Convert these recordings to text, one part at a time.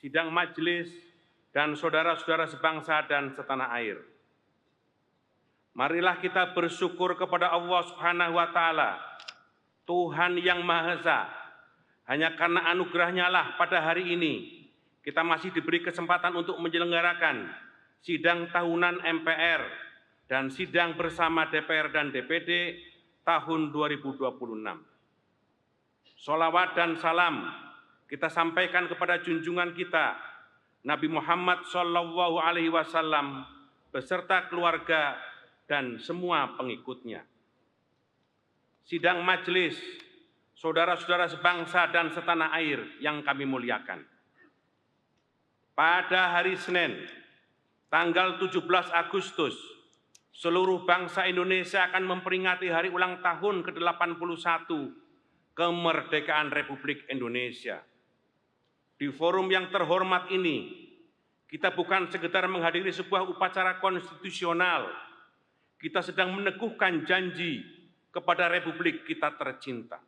sidang majelis, dan saudara-saudara sebangsa dan setanah air. Marilah kita bersyukur kepada Allah Subhanahu wa Ta'ala, Tuhan yang Maha Esa. Hanya karena anugerahnya lah pada hari ini kita masih diberi kesempatan untuk menyelenggarakan sidang tahunan MPR dan sidang bersama DPR dan DPD tahun 2026. Sholawat dan salam kita sampaikan kepada junjungan kita Nabi Muhammad SAW beserta keluarga dan semua pengikutnya. Sidang majelis, saudara-saudara sebangsa dan setanah air yang kami muliakan. Pada hari Senin, tanggal 17 Agustus, seluruh bangsa Indonesia akan memperingati hari ulang tahun ke-81 kemerdekaan Republik Indonesia. Di forum yang terhormat ini, kita bukan sekedar menghadiri sebuah upacara konstitusional, kita sedang meneguhkan janji kepada Republik kita tercinta.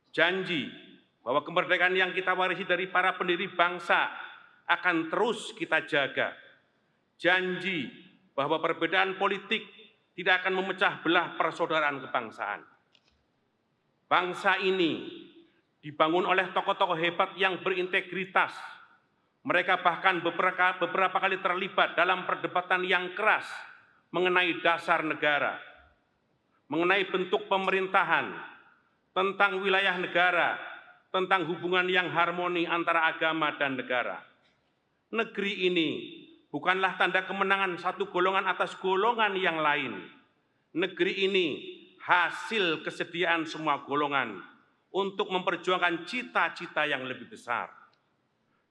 Janji bahwa kemerdekaan yang kita warisi dari para pendiri bangsa akan terus kita jaga. Janji bahwa perbedaan politik tidak akan memecah belah persaudaraan kebangsaan. Bangsa ini dibangun oleh tokoh-tokoh hebat yang berintegritas. Mereka bahkan beberapa kali terlibat dalam perdebatan yang keras mengenai dasar negara, mengenai bentuk pemerintahan, tentang wilayah negara, tentang hubungan yang harmoni antara agama dan negara. Negeri ini bukanlah tanda kemenangan satu golongan atas golongan yang lain. Negeri ini hasil kesediaan semua golongan untuk memperjuangkan cita-cita yang lebih besar.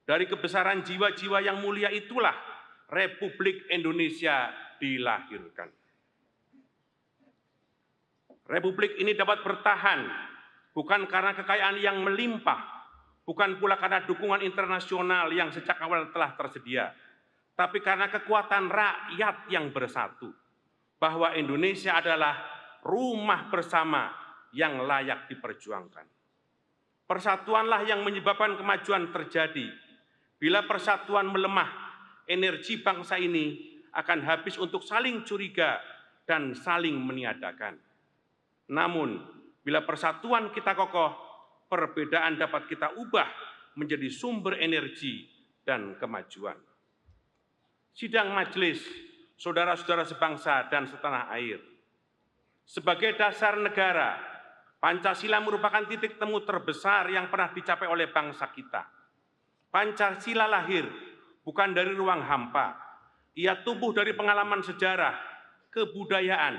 Dari kebesaran jiwa-jiwa yang mulia itulah Republik Indonesia dilahirkan. Republik ini dapat bertahan bukan karena kekayaan yang melimpah, bukan pula karena dukungan internasional yang sejak awal telah tersedia, tapi karena kekuatan rakyat yang bersatu, bahwa Indonesia adalah rumah bersama yang layak diperjuangkan. Persatuanlah yang menyebabkan kemajuan terjadi. Bila persatuan melemah, energi bangsa ini akan habis untuk saling curiga dan saling meniadakan. Namun, bila persatuan kita kokoh, perbedaan dapat kita ubah menjadi sumber energi dan kemajuan. Sidang majelis, saudara-saudara sebangsa dan setanah air. Sebagai dasar negara, Pancasila merupakan titik temu terbesar yang pernah dicapai oleh bangsa kita. Pancasila lahir bukan dari ruang hampa. Ia tumbuh dari pengalaman sejarah, kebudayaan,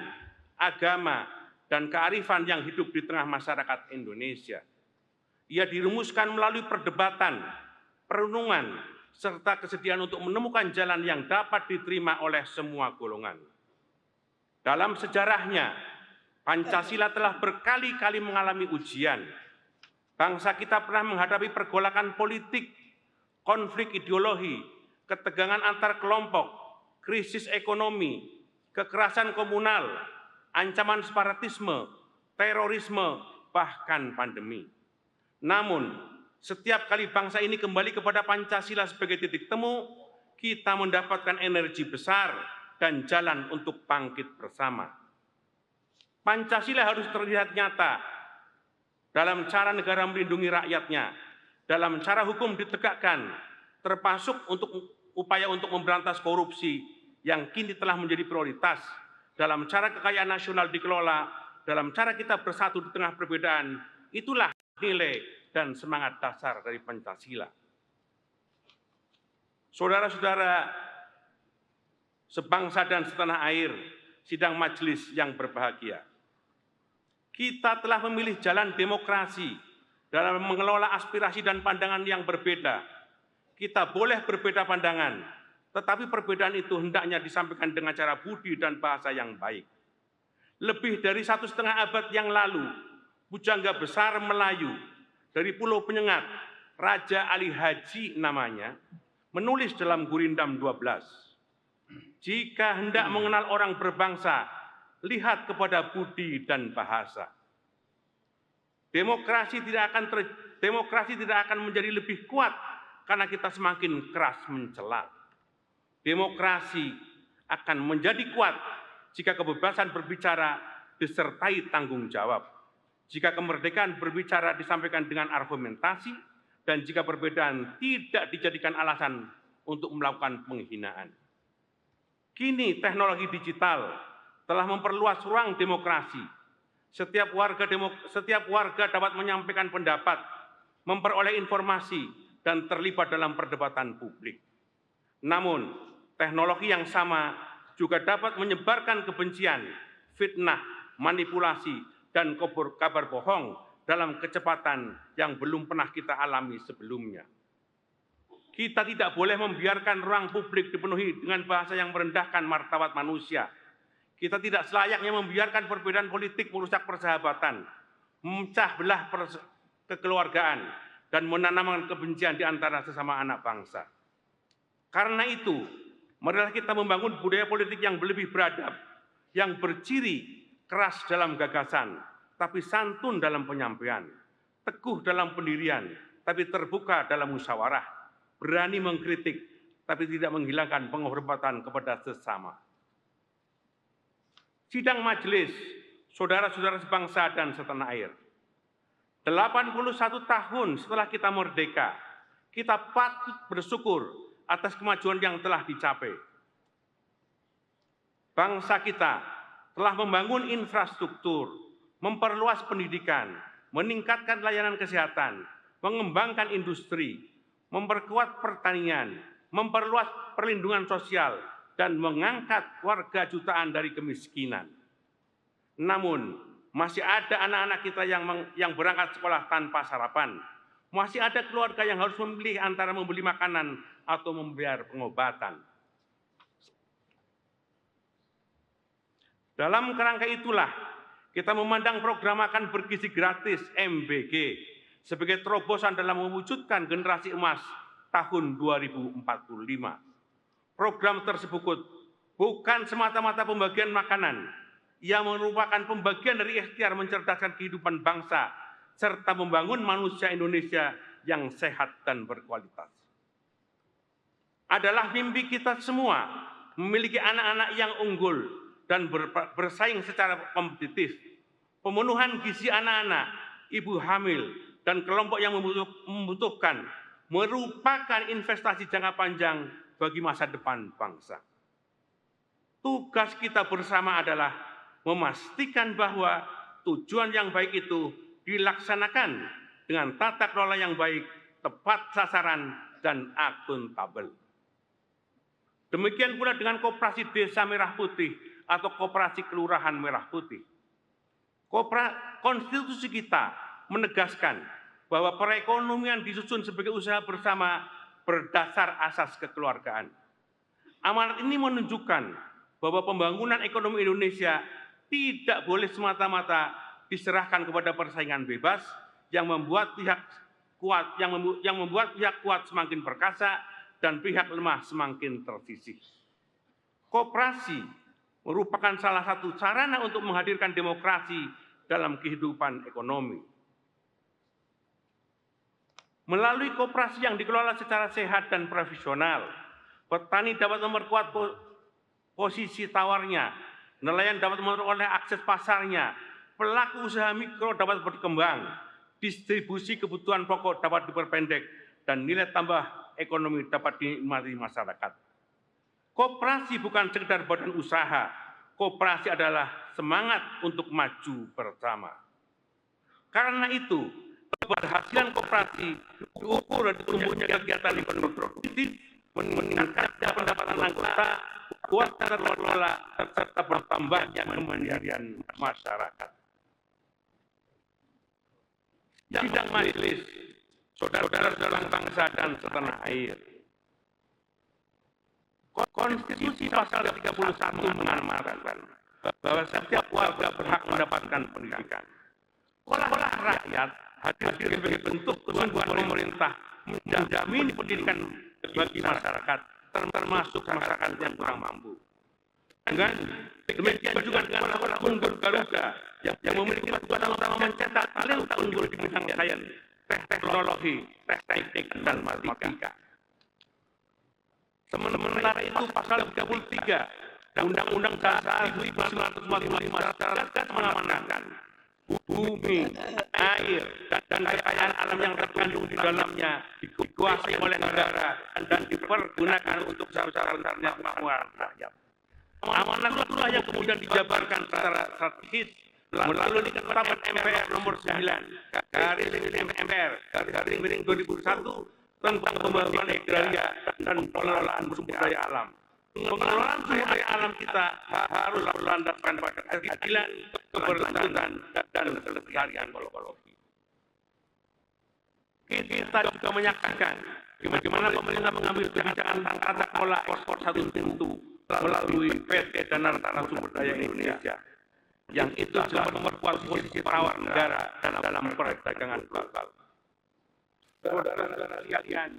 agama, dan kearifan yang hidup di tengah masyarakat Indonesia. Ia dirumuskan melalui perdebatan, perenungan, serta kesediaan untuk menemukan jalan yang dapat diterima oleh semua golongan. Dalam sejarahnya, Pancasila telah berkali-kali mengalami ujian. Bangsa kita pernah menghadapi pergolakan politik, konflik ideologi, ketegangan antar kelompok, krisis ekonomi, kekerasan komunal, ancaman separatisme, terorisme, bahkan pandemi. Namun, setiap kali bangsa ini kembali kepada Pancasila sebagai titik temu, kita mendapatkan energi besar dan jalan untuk bangkit bersama. Pancasila harus terlihat nyata dalam cara negara melindungi rakyatnya, dalam cara hukum ditegakkan, termasuk upaya untuk memberantas korupsi yang kini telah menjadi prioritas, dalam cara kekayaan nasional dikelola, dalam cara kita bersatu di tengah perbedaan. Itulah nilai dan semangat dasar dari Pancasila. Saudara-saudara sebangsa dan setanah air, sidang majelis yang berbahagia. Kita telah memilih jalan demokrasi dalam mengelola aspirasi dan pandangan yang berbeda. Kita boleh berbeda pandangan, tetapi perbedaan itu hendaknya disampaikan dengan cara budi dan bahasa yang baik. Lebih dari 1,5 abad yang lalu, pujangga besar Melayu dari Pulau Penyengat, Raja Ali Haji namanya, menulis dalam Gurindam 12, jika hendak mengenal orang berbangsa, lihat kepada budi dan bahasa. Demokrasi tidak akan menjadi lebih kuat karena kita semakin keras mencela. Demokrasi akan menjadi kuat jika kebebasan berbicara disertai tanggung jawab, jika kemerdekaan berbicara disampaikan dengan argumentasi, dan jika perbedaan tidak dijadikan alasan untuk melakukan penghinaan. Kini teknologi digital telah memperluas ruang demokrasi. Setiap warga dapat menyampaikan pendapat, memperoleh informasi, dan terlibat dalam perdebatan publik. Namun, teknologi yang sama juga dapat menyebarkan kebencian, fitnah, manipulasi, dan kabar bohong dalam kecepatan yang belum pernah kita alami sebelumnya. Kita tidak boleh membiarkan ruang publik dipenuhi dengan bahasa yang merendahkan martabat manusia. Kita tidak selayaknya membiarkan perbedaan politik merusak persahabatan, memecah belah kekeluargaan, dan menanamkan kebencian di antara sesama anak bangsa. Karena itu, marilah kita membangun budaya politik yang lebih beradab, yang berciri keras dalam gagasan, tapi santun dalam penyampaian, teguh dalam pendirian, tapi terbuka dalam musyawarah, berani mengkritik, tapi tidak menghilangkan penghormatan kepada sesama. Sidang majelis, saudara-saudara sebangsa dan setanah air. 81 tahun setelah kita merdeka, kita patut bersyukur atas kemajuan yang telah dicapai. Bangsa kita telah membangun infrastruktur, memperluas pendidikan, meningkatkan layanan kesehatan, mengembangkan industri, memperkuat pertanian, memperluas perlindungan sosial, dan mengangkat warga jutaan dari kemiskinan. Namun, masih ada anak-anak kita yang berangkat sekolah tanpa sarapan. Masih ada keluarga yang harus memilih antara membeli makanan atau membayar pengobatan. Dalam kerangka itulah, kita memandang program makan bergizi gratis MBG sebagai terobosan dalam mewujudkan generasi emas tahun 2045. Program tersebut bukan semata-mata pembagian makanan, ia merupakan pembagian dari ikhtiar mencerdaskan kehidupan bangsa, serta membangun manusia Indonesia yang sehat dan berkualitas. Adalah mimpi kita semua memiliki anak-anak yang unggul dan bersaing secara kompetitif. Pemenuhan gizi anak-anak, ibu hamil, dan kelompok yang membutuhkan merupakan investasi jangka panjang bagi masa depan bangsa. Tugas kita bersama adalah memastikan bahwa tujuan yang baik itu dilaksanakan dengan tata kelola yang baik, tepat sasaran, dan akuntabel. Demikian pula dengan Koperasi Desa Merah Putih atau Koperasi Kelurahan Merah Putih. Konstitusi kita menegaskan bahwa perekonomian disusun sebagai usaha bersama berdasar asas kekeluargaan. Amanat ini menunjukkan bahwa pembangunan ekonomi Indonesia tidak boleh semata-mata diserahkan kepada persaingan bebas yang membuat pihak kuat semakin perkasa dan pihak lemah semakin tersisih. Koperasi merupakan salah satu sarana untuk menghadirkan demokrasi dalam kehidupan ekonomi. Melalui koperasi yang dikelola secara sehat dan profesional, petani dapat memperkuat posisi tawarnya, nelayan dapat memperoleh akses pasarnya, pelaku usaha mikro dapat berkembang, distribusi kebutuhan pokok dapat diperpendek, dan nilai tambah ekonomi dapat dinikmati masyarakat. Koperasi bukan sekedar badan usaha, koperasi adalah semangat untuk maju bersama. Karena itu, keberhasilan koperasi diukur dari tumbuhnya kegiatan ekonomi produktif, meningkatnya pendapatan anggota, kuat tata kelola, serta bertambahnya kemandirian masyarakat. Sidang majelis, saudara-saudara bangsa dan setanah air. Konstitusi pasal 31 mengamanatkan bahwa setiap warga berhak mendapatkan pendidikan. Sekolah rakyat hadir sebagai bentuk kesungguhan pemerintah menjamin pendidikan bagi masyarakat, termasuk masyarakat yang kurang mampu. Dengan demikian juga dengan sekolah unggul Garuda yang memiliki tugas utama mencetak talenta unggul di bidang sains, teknologi, teknik, dan matematika. Sementara itu pasal 33 Undang-Undang Dasar 1945 secara tegas mengamanatkan bumi, air, dan kekayaan alam yang terkandung di dalamnya dikuasai oleh negara dan dipergunakan untuk besar-besarnya kemakmuran rakyat. Amanat itulah yang kemudian dijabarkan secara strategis melalui ketetapan MPR nomor 9 garis MPR garis miring 2001 tentang pembangunan agraria dan pengelolaan sumber daya alam. Pengelolaan sumber daya alam kita harus berlandaskan pada keadilan, keberlanjutan, dan kelestarian ekologi. Kita juga menyaksikan bagaimana pemerintah mengambil kebijakan tata kelola ekspor satu pintu melalui PT dan Antara Sumber Daya Indonesia, yang itu juga memperkuat posisi tawar negara dalam perdagangan global. Saudara-saudara sekalian,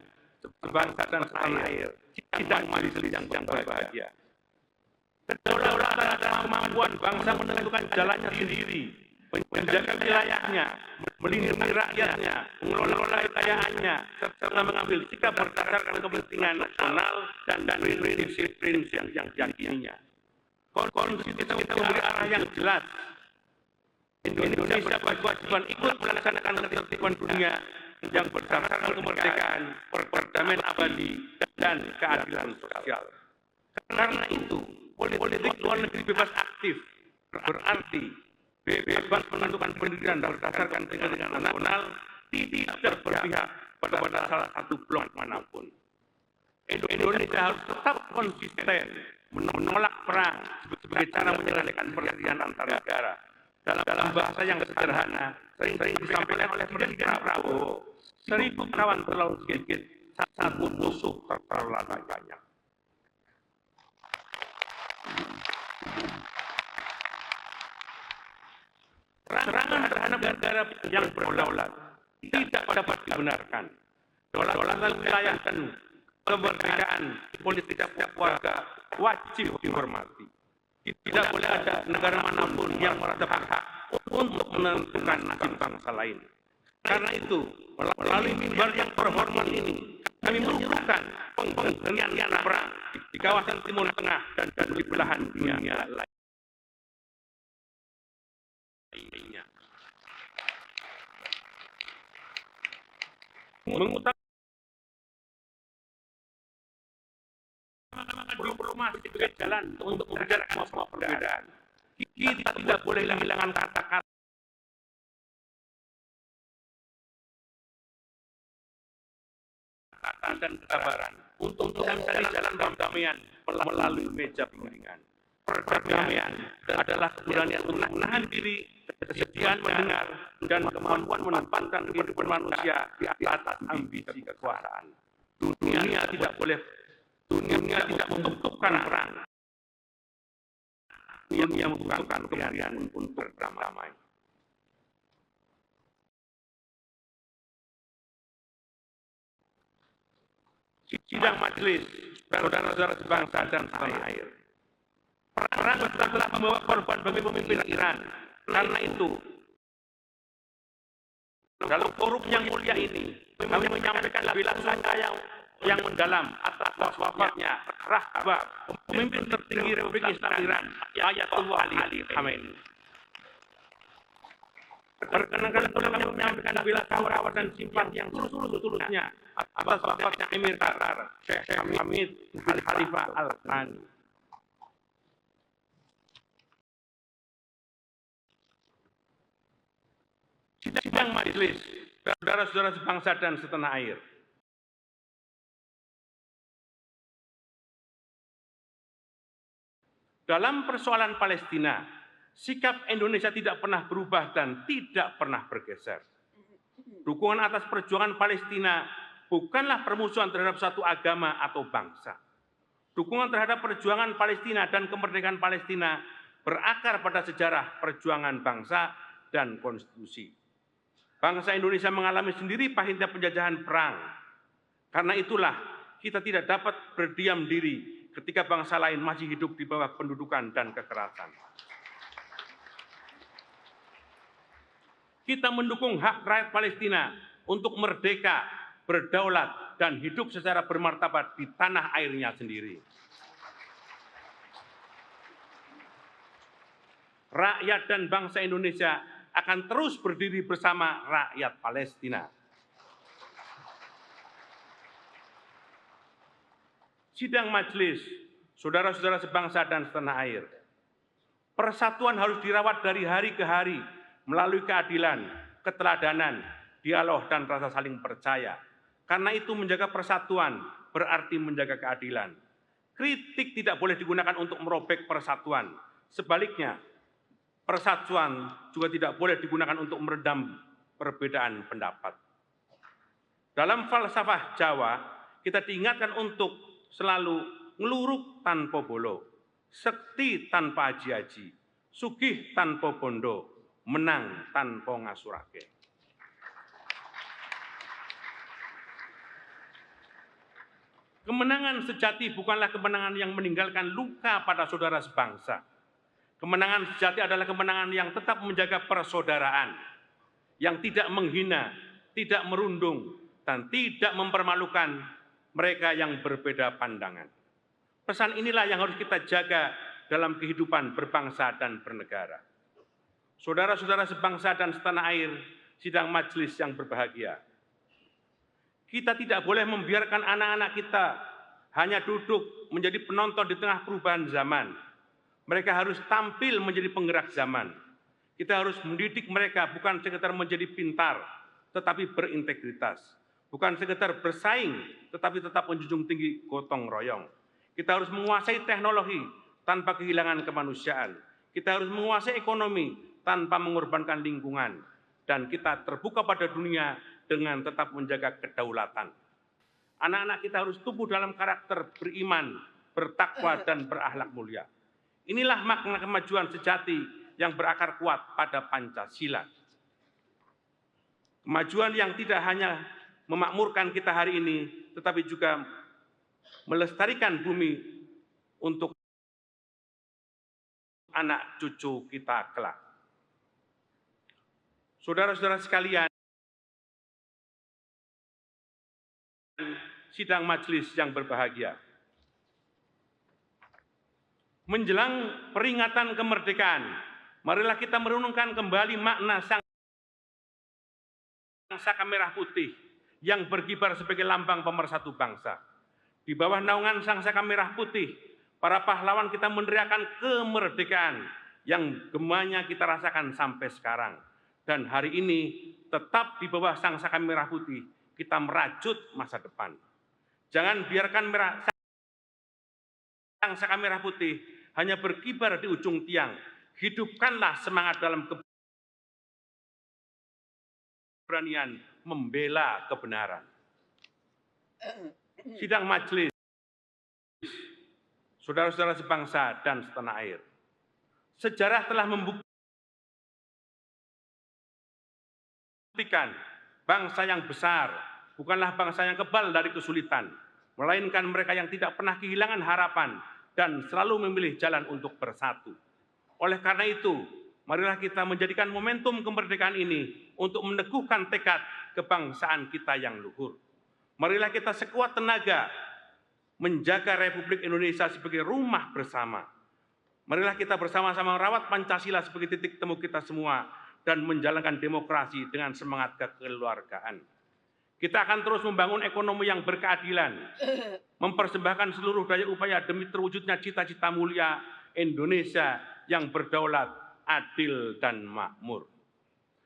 sebangsa dan setanah air, sidang majelis yang berbahagia. Kedaulatan adalah kemampuan bangsa menentukan jalannya sendiri, menjaga wilayahnya, melindungi rakyatnya, mengelola kekayaannya, serta mengambil sikap berdasarkan kepentingan nasional dan prinsip-prinsip yang diyakininya. Konstitusi kita memberi arah yang jelas. Indonesia berkewajiban ikut melaksanakan ketertiban dunia yang berdasarkan kemerdekaan, perdamaian abadi, dan keadilan sosial. Karena itu, politik luar negeri bebas aktif berarti bebas menentukan pendirian berdasarkan kepentingan nasional, tidak berpihak pada salah satu blok manapun. Indonesia harus tetap konsisten menolak perang sebagai cara menyelesaikan perselisihan antar negara. Dalam bahasa yang sederhana, sering disampaikan oleh Presiden Prabowo, 1000 kawan terlalu sedikit, satu musuh terlalu banyak. Serangan terhadap negara yang berdaulat tidak dapat dibenarkan. Kedaulatan wilayah dan kemerdekaan politik setiap warga wajib dihormati. Tidak boleh ada negara manapun yang merasa berhak untuk menentukan nasib bangsa lain. Karena itu, melalui mimbar yang terhormat ini, kami menyerukan penghentian perang di kawasan Timur Tengah dan di belahan dunia lainnya. Mengutamakan diplomasi sebagai jalan untuk membicarakan semua perbedaan. Kita tidak boleh kehilangan kata-kata dan kesabaran untuk mencari jalan perdamaian melalui meja pengeringan. Perdamaian adalah keberanian untuk menahan diri, kesediaan mendengar, dan kemampuan menempatkan kehidupan manusia di atas ambisi kekuasaan. Dunia tidak tidak membutuhkan perang. Dunia membutuhkan keberanian untuk berdamai. Sidang majelis, saudara-saudara sebangsa dan setanah air. Perang telah membawa korban bagi pemimpin Iran. Karena itu, dalam forum yang mulia ini, kami menyampaikan bela sungkawa yang mendalam atas wafatnya Rahbar, pemimpin tertinggi Republik Islam Iran, Ayatollah Ali Khamenei. Perkenankan pula kami menyampaikan bela sungkawa dan simpati yang tulus-tulusnya atas wafatnya Emir Qatar, Syekh Hamid bin Khalifah Al-Thani. Sidang majelis, saudara-saudara sebangsa dan setanah air. Dalam persoalan Palestina, sikap Indonesia tidak pernah berubah dan tidak pernah bergeser. Dukungan atas perjuangan Palestina bukanlah permusuhan terhadap satu agama atau bangsa. Dukungan terhadap perjuangan Palestina dan kemerdekaan Palestina berakar pada sejarah perjuangan bangsa dan konstitusi. Bangsa Indonesia mengalami sendiri pahitnya penjajahan perang. Karena itulah kita tidak dapat berdiam diri ketika bangsa lain masih hidup di bawah pendudukan dan kekerasan. Kita mendukung hak rakyat Palestina untuk merdeka, berdaulat, dan hidup secara bermartabat di tanah airnya sendiri. Rakyat dan bangsa Indonesia akan terus berdiri bersama rakyat Palestina. Sidang majelis, saudara-saudara sebangsa dan setanah air. Persatuan harus dirawat dari hari ke hari melalui keadilan, keteladanan, dialog, dan rasa saling percaya. Karena itu menjaga persatuan berarti menjaga keadilan. Kritik tidak boleh digunakan untuk merobek persatuan. Sebaliknya, persatuan juga tidak boleh digunakan untuk meredam perbedaan pendapat. Dalam falsafah Jawa, kita diingatkan untuk selalu ngeluruk tanpa bolo, sekti tanpa aji-aji, sugih tanpa bondo, menang tanpa ngasurake. Kemenangan sejati bukanlah kemenangan yang meninggalkan luka pada saudara sebangsa. Kemenangan sejati adalah kemenangan yang tetap menjaga persaudaraan, yang tidak menghina, tidak merundung, dan tidak mempermalukan mereka yang berbeda pandangan. Pesan inilah yang harus kita jaga dalam kehidupan berbangsa dan bernegara. Saudara-saudara sebangsa dan setanah air, sidang majelis yang berbahagia. Kita tidak boleh membiarkan anak-anak kita hanya duduk menjadi penonton di tengah perubahan zaman. Mereka harus tampil menjadi penggerak zaman. Kita harus mendidik mereka bukan sekedar menjadi pintar, tetapi berintegritas. Bukan sekedar bersaing, tetapi tetap menjunjung tinggi gotong royong. Kita harus menguasai teknologi tanpa kehilangan kemanusiaan. Kita harus menguasai ekonomi tanpa mengorbankan lingkungan. Dan kita terbuka pada dunia dengan tetap menjaga kedaulatan. Anak-anak kita harus tumbuh dalam karakter beriman, bertakwa, dan berakhlak mulia. Inilah makna kemajuan sejati yang berakar kuat pada Pancasila. Kemajuan yang tidak hanya memakmurkan kita hari ini, tetapi juga melestarikan bumi untuk anak cucu kita kelak. Saudara-saudara sekalian, sidang majelis yang berbahagia. Menjelang peringatan kemerdekaan, marilah kita merenungkan kembali makna Saka Merah Putih yang berkibar sebagai lambang pemersatu bangsa. Di bawah naungan Sang Saka Merah Putih, para pahlawan kita meneriakan kemerdekaan yang gemanya kita rasakan sampai sekarang. Dan hari ini tetap di bawah Sang Saka Merah Putih, kita merajut masa depan. Jangan biarkan Sang Saka Merah Putih hanya berkibar di ujung tiang. Hidupkanlah semangat dalam keberanian membela kebenaran. Sidang majelis, saudara-saudara sebangsa dan setanah air. Sejarah telah membuktikan bangsa yang besar bukanlah bangsa yang kebal dari kesulitan, melainkan mereka yang tidak pernah kehilangan harapan dan selalu memilih jalan untuk bersatu. Oleh karena itu, marilah kita menjadikan momentum kemerdekaan ini untuk meneguhkan tekad kebangsaan kita yang luhur. Marilah kita sekuat tenaga menjaga Republik Indonesia sebagai rumah bersama. Marilah kita bersama-sama merawat Pancasila sebagai titik temu kita semua dan menjalankan demokrasi dengan semangat kekeluargaan. Kita akan terus membangun ekonomi yang berkeadilan, mempersembahkan seluruh daya upaya demi terwujudnya cita-cita mulia Indonesia yang berdaulat, adil, dan makmur.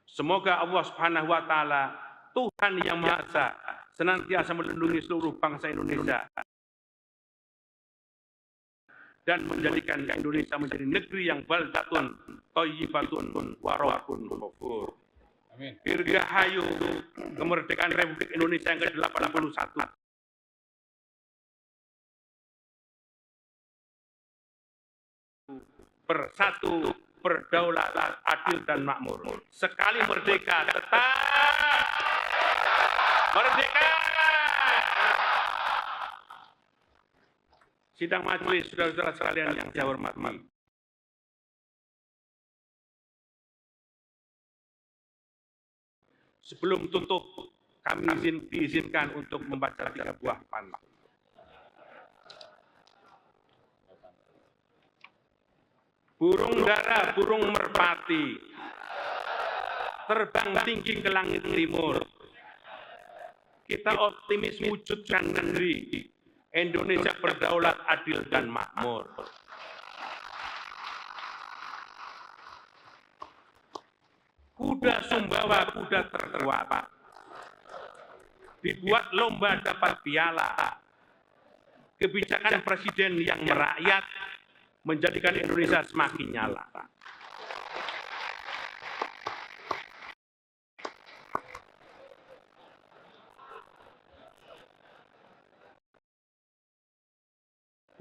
Semoga Allah Subhanahu wa Ta'ala, Tuhan yang Maha Esa, senantiasa melindungi seluruh bangsa Indonesia dan menjadikan Indonesia menjadi negeri yang baldatun, thayyibatun, wa rabbun ghafur. Amin. Dirgahayu kemerdekaan Republik Indonesia yang ke-81. Bersatu, berdaulat, adil, dan makmur. Sekali merdeka, tetap merdeka. Sidang majelis, saudara-saudara sekalian yang saya hormati. Sebelum tutup, Kami diizinkan untuk membaca 3 buah pantun. Burung dara, burung merpati, terbang tinggi ke langit timur. Kita optimis wujudkan negeri Indonesia berdaulat, adil, dan makmur. Kuda Sumbawa, kuda terkuat, dibuat lomba dapat piala. Kebijakan presiden yang merakyat menjadikan Indonesia semakin nyala.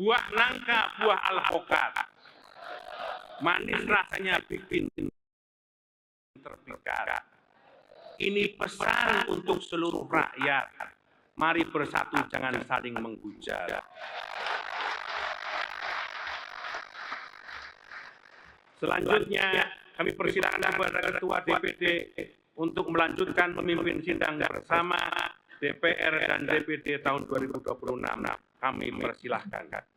Buah nangka, buah alpukat, manis rasanya bikin terpikat. Ini pesan untuk seluruh rakyat. Mari bersatu, jangan saling menghujat. Selanjutnya, kami persilakan kepada Ketua DPD untuk melanjutkan memimpin sidang bersama DPR dan DPD tahun 2026. Kami persilahkan.